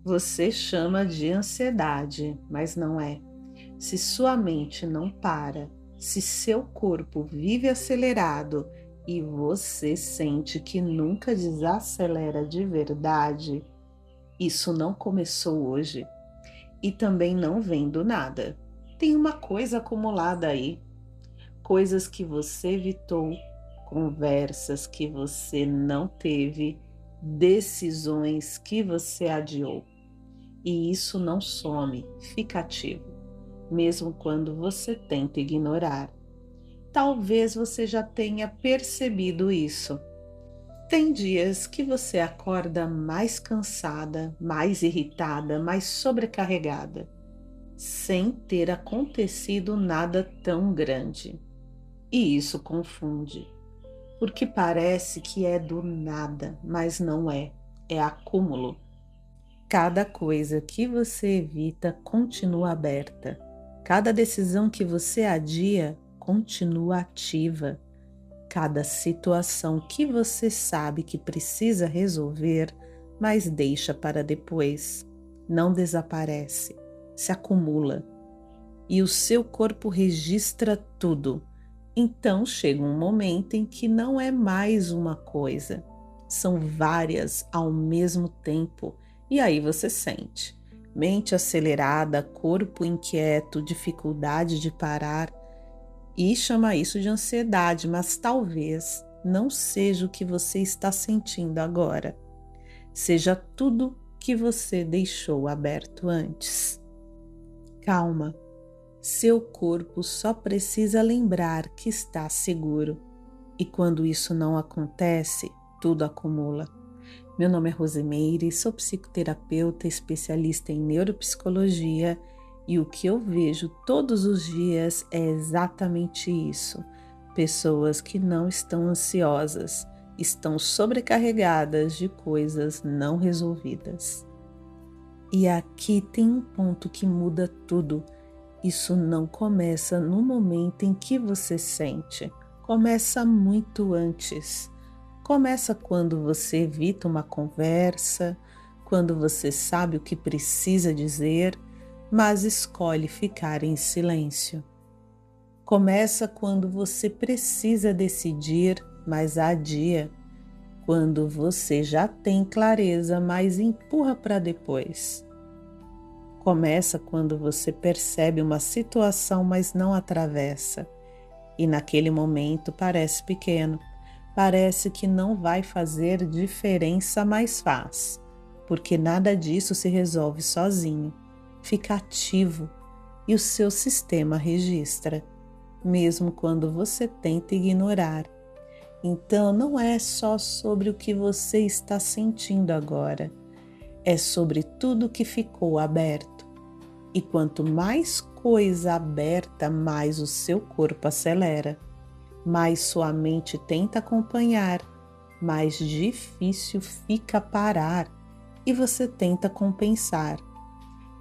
Você chama de ansiedade, mas não é. Se sua mente não para, se seu corpo vive acelerado e você sente que nunca desacelera de verdade, isso não começou hoje e também não vem do nada. Tem uma coisa acumulada aí, coisas que você evitou, conversas que você não teve, decisões que você adiou. E isso não some, fica ativo, mesmo quando você tenta ignorar. Talvez você já tenha percebido isso. Tem dias que você acorda mais cansada, mais irritada, mais sobrecarregada, sem ter acontecido nada tão grande. E isso confunde, porque parece que é do nada, mas não é, é acúmulo. Cada coisa que você evita continua aberta. Cada decisão que você adia continua ativa. Cada situação que você sabe que precisa resolver, mas deixa para depois, não desaparece, se acumula. E o seu corpo registra tudo. Então chega um momento em que não é mais uma coisa, são várias ao mesmo tempo, e aí você sente mente acelerada, corpo inquieto, dificuldade de parar, e chama isso de ansiedade, mas talvez não seja o que você está sentindo agora, seja tudo que você deixou aberto antes. Calma. Seu corpo só precisa lembrar que está seguro. E quando isso não acontece, tudo acumula. Meu nome é Rosimeire, sou psicoterapeuta especialista em neuropsicologia e o que eu vejo todos os dias é exatamente isso. Pessoas que não estão ansiosas, estão sobrecarregadas de coisas não resolvidas. E aqui tem um ponto que muda tudo. Isso não começa no momento em que você sente, começa muito antes. Começa quando você evita uma conversa, quando você sabe o que precisa dizer, mas escolhe ficar em silêncio. Começa quando você precisa decidir, mas adia. Quando você já tem clareza, mas empurra para depois. Começa quando você percebe uma situação, mas não atravessa. E naquele momento parece pequeno, parece que não vai fazer diferença, mas faz, porque nada disso se resolve sozinho. Fica ativo e o seu sistema registra, mesmo quando você tenta ignorar. Então não é só sobre o que você está sentindo agora, é sobre tudo que ficou aberto. E quanto mais coisa aberta, mais o seu corpo acelera, mais sua mente tenta acompanhar, mais difícil fica parar e você tenta compensar.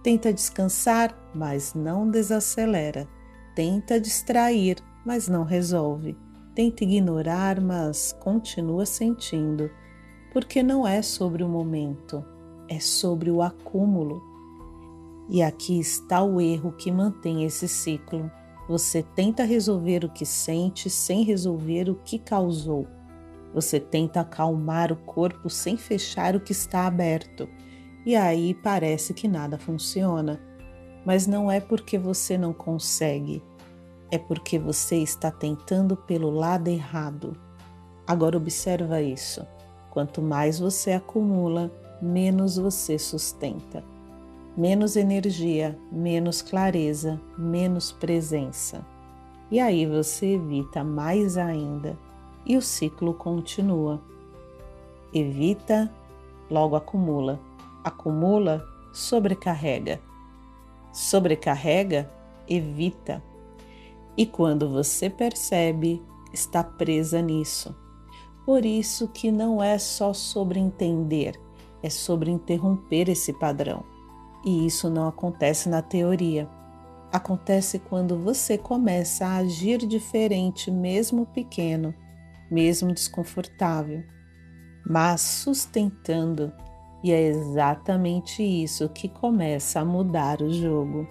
Tenta descansar, mas não desacelera. Tenta distrair, mas não resolve. Tenta ignorar, mas continua sentindo, porque não é sobre o momento, é sobre o acúmulo. E aqui está o erro que mantém esse ciclo. Você tenta resolver o que sente sem resolver o que causou. Você tenta acalmar o corpo sem fechar o que está aberto. E aí parece que nada funciona. Mas não é porque você não consegue, é porque você está tentando pelo lado errado. Agora observa isso. Quanto mais você acumula, menos você sustenta. Menos energia, menos clareza, menos presença. E aí você evita mais ainda e o ciclo continua. Evita, logo acumula. Acumula, sobrecarrega. Sobrecarrega, evita. E quando você percebe, está presa nisso. Por isso que não é só sobre entender, é sobre interromper esse padrão. E isso não acontece na teoria. Acontece quando você começa a agir diferente, mesmo pequeno, mesmo desconfortável, mas sustentando, E é exatamente isso que começa a mudar o jogo.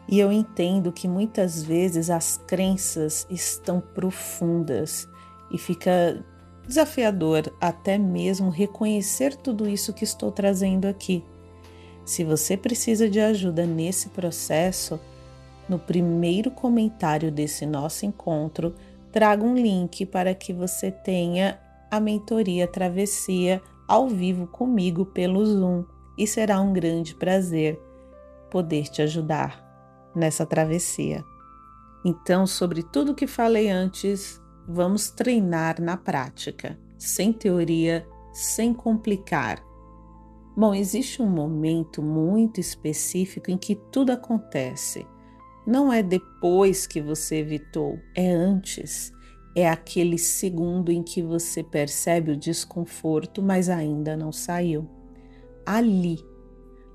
E eu entendo que muitas vezes as crenças estão profundas e fica desafiador até mesmo reconhecer tudo isso que estou trazendo aqui. Se você precisa de ajuda nesse processo, no primeiro comentário desse nosso encontro, trago um link para que você tenha a mentoria Travessia ao vivo comigo pelo Zoom e será um grande prazer poder te ajudar nessa travessia. Então, sobre tudo que falei antes, vamos treinar na prática, sem teoria, sem complicar. Bom, existe um momento muito específico em que tudo acontece. Não é depois que você evitou, é antes. É aquele segundo em que você percebe o desconforto, mas ainda não saiu. Ali,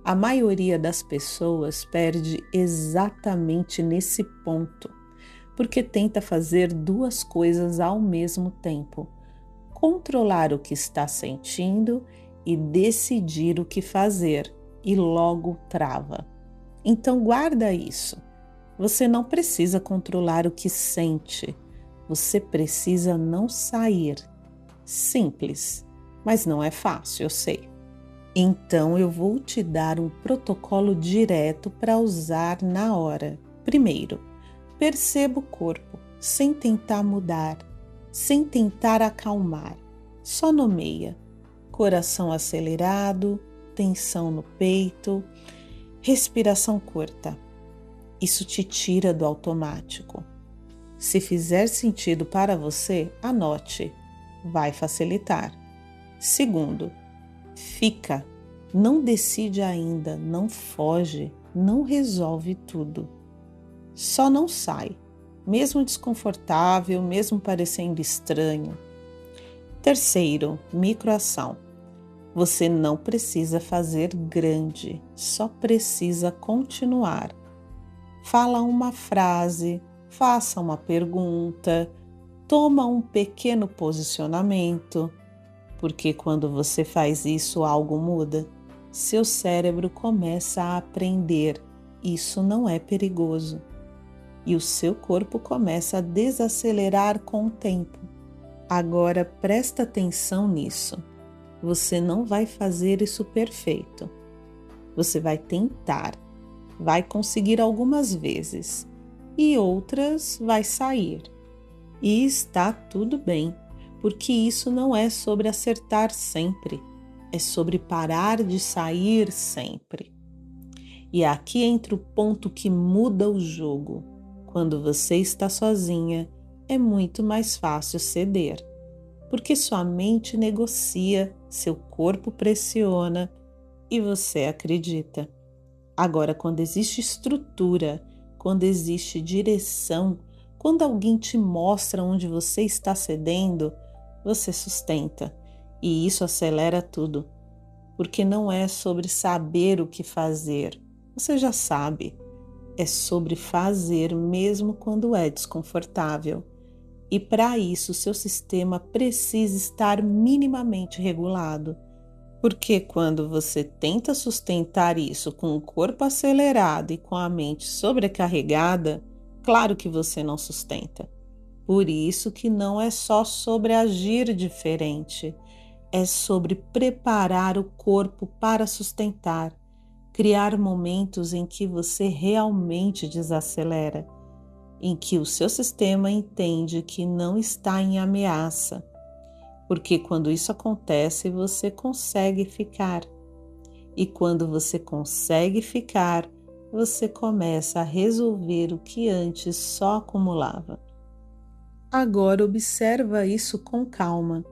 a maioria das pessoas perde exatamente nesse ponto, porque tenta fazer duas coisas ao mesmo tempo: controlar o que está sentindo e decidir o que fazer, e logo trava. Então guarda isso. Você não precisa controlar o que sente. Você precisa não sair. Simples, mas não é fácil, eu sei. Então eu vou te dar um protocolo direto para usar na hora. Primeiro, perceba o corpo, sem tentar mudar, sem tentar acalmar. Só nomeia. Coração acelerado, tensão no peito, respiração curta. Isso te tira do automático. Se fizer sentido para você, anote. Vai facilitar. Segundo, fica. Não decide ainda, não foge, não resolve tudo. Só não sai, mesmo desconfortável, mesmo parecendo estranho. Terceiro, microação. Você não precisa fazer grande, só precisa continuar. Fala uma frase, faça uma pergunta, toma um pequeno posicionamento, porque quando você faz isso, algo muda. Seu cérebro começa a aprender, isso não é perigoso. E o seu corpo começa a desacelerar com o tempo. Agora presta atenção nisso. Você não vai fazer isso perfeito. Você vai tentar. Vai conseguir algumas vezes e outras vai sair. E está tudo bem, porque isso não é sobre acertar sempre, é sobre parar de sair sempre. E aqui entra o ponto que muda o jogo. Quando você está sozinha, é muito mais fácil ceder, porque sua mente negocia, seu corpo pressiona e você acredita. Agora, quando existe estrutura, quando existe direção, quando alguém te mostra onde você está cedendo, você sustenta. E isso acelera tudo, porque não é sobre saber o que fazer. Você já sabe. É sobre fazer mesmo quando é desconfortável. E para isso, seu sistema precisa estar minimamente regulado. Porque quando você tenta sustentar isso com o corpo acelerado e com a mente sobrecarregada, claro que você não sustenta. Por isso que não é só sobre agir diferente, é sobre preparar o corpo para sustentar, criar momentos em que você realmente desacelera, em que o seu sistema entende que não está em ameaça. Porque quando isso acontece, você consegue ficar. E quando você consegue ficar, você começa a resolver o que antes só acumulava. Agora observa isso com calma.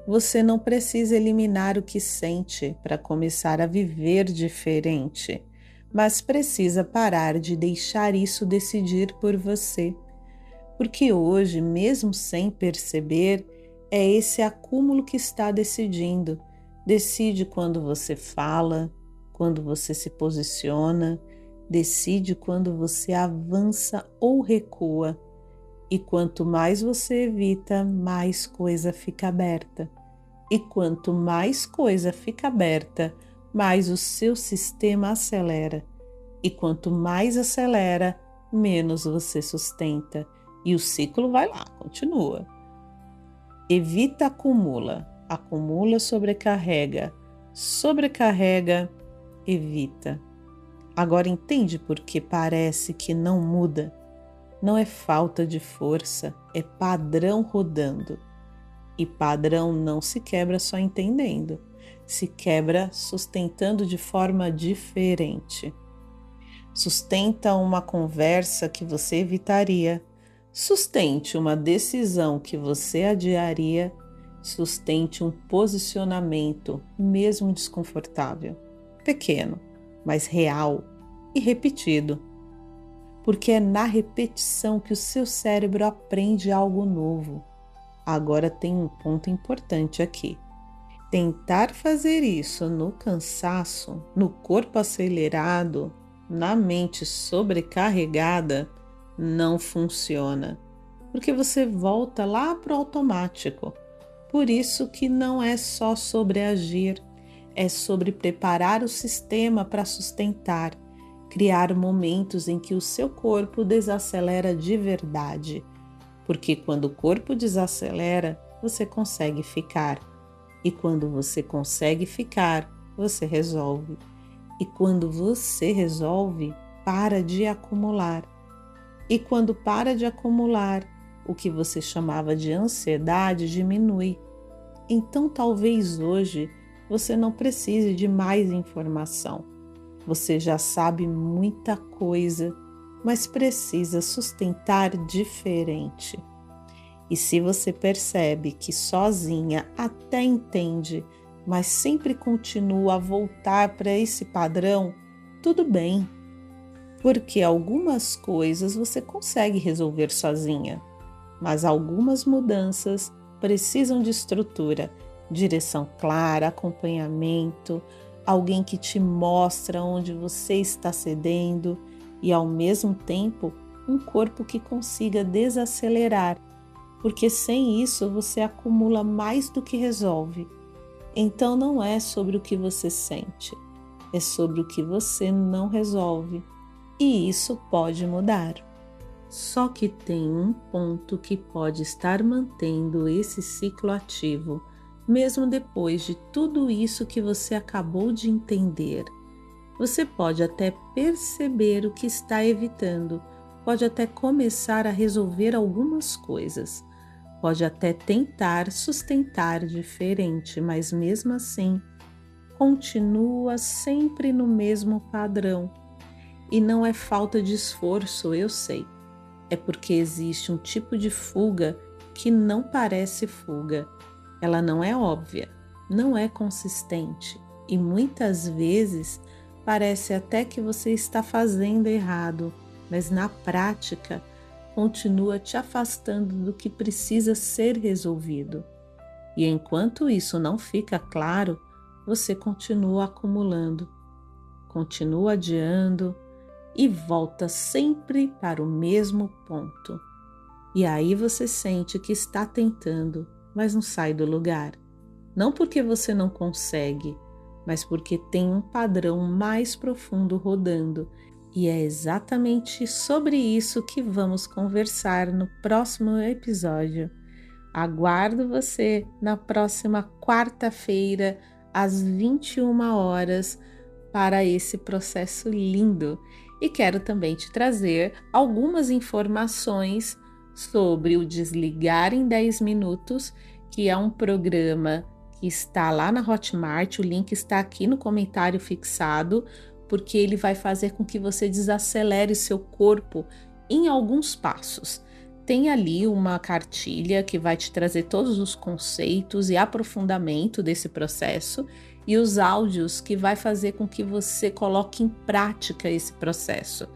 Você não precisa eliminar o que sente para começar a viver diferente, mas precisa parar de deixar isso decidir por você. Porque hoje, mesmo sem perceber, é esse acúmulo que está decidindo. Decide quando você fala, quando você se posiciona, decide quando você avança ou recua. E quanto mais você evita, mais coisa fica aberta. E quanto mais coisa fica aberta, mais o seu sistema acelera. E quanto mais acelera, menos você sustenta. E o ciclo vai lá, continua. Evita, acumula. Acumula, sobrecarrega. Sobrecarrega, evita. Agora entende por que parece que não muda? Não é falta de força, é padrão rodando. E padrão não se quebra só entendendo, se quebra sustentando de forma diferente. Sustenta uma conversa que você evitaria, sustente uma decisão que você adiaria, sustente um posicionamento, mesmo desconfortável, pequeno, mas real e repetido. Porque é na repetição que o seu cérebro aprende algo novo. Agora tem um ponto importante aqui. Tentar fazer isso no cansaço, no corpo acelerado, na mente sobrecarregada, não funciona, porque você volta lá para o automático. Por isso que não é só sobre agir, é sobre preparar o sistema para sustentar, criar momentos em que o seu corpo desacelera de verdade. Porque quando o corpo desacelera, você consegue ficar. E quando você consegue ficar, você resolve. E quando você resolve, para de acumular. E quando para de acumular, o que você chamava de ansiedade diminui. Então talvez hoje você não precise de mais informação. Você já sabe muita coisa, mas precisa sustentar diferente. E se você percebe que sozinha até entende, mas sempre continua a voltar para esse padrão, tudo bem, porque algumas coisas você consegue resolver sozinha, mas algumas mudanças precisam de estrutura, direção clara, acompanhamento, alguém que te mostra onde você está cedendo e, ao mesmo tempo, um corpo que consiga desacelerar, porque sem isso você acumula mais do que resolve. Então não é sobre o que você sente, é sobre o que você não resolve, e isso pode mudar. Só que tem um ponto que pode estar mantendo esse ciclo ativo, mesmo depois de tudo isso que você acabou de entender. Você pode até perceber o que está evitando, pode até começar a resolver algumas coisas, pode até tentar sustentar diferente, mas mesmo assim, continua sempre no mesmo padrão. E não é falta de esforço, eu sei. É porque existe um tipo de fuga que não parece fuga. Ela não é óbvia, não é consistente e muitas vezes parece até que você está fazendo errado, mas na prática continua te afastando do que precisa ser resolvido. E enquanto isso não fica claro, você continua acumulando, continua adiando e volta sempre para o mesmo ponto. E aí você sente que está tentando, mas não sai do lugar. Não porque você não consegue, mas porque tem um padrão mais profundo rodando. E é exatamente sobre isso que vamos conversar no próximo episódio. Aguardo você na próxima quarta-feira, às 21 horas, para esse processo lindo. E quero também te trazer algumas informações sobre o Desligar em 10 Minutos, que é um programa que está lá na Hotmart, o link está aqui no comentário fixado, porque ele vai fazer com que você desacelere seu corpo em alguns passos. Tem ali uma cartilha que vai te trazer todos os conceitos e aprofundamento desse processo e os áudios que vai fazer com que você coloque em prática esse processo.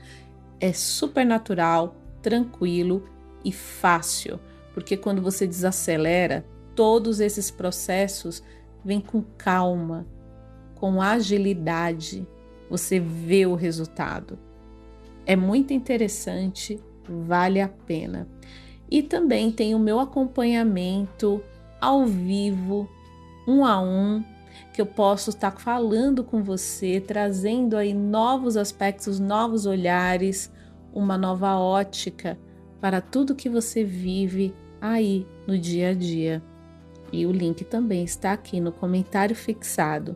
É super natural, tranquilo e fácil, porque quando você desacelera, todos esses processos vêm com calma, com agilidade, você vê o resultado. É muito interessante, vale a pena. E também tem o meu acompanhamento ao vivo um a um, que eu posso estar falando com você, trazendo aí novos aspectos, novos olhares, uma nova ótica para tudo que você vive aí no dia a dia. E o link também está aqui no comentário fixado.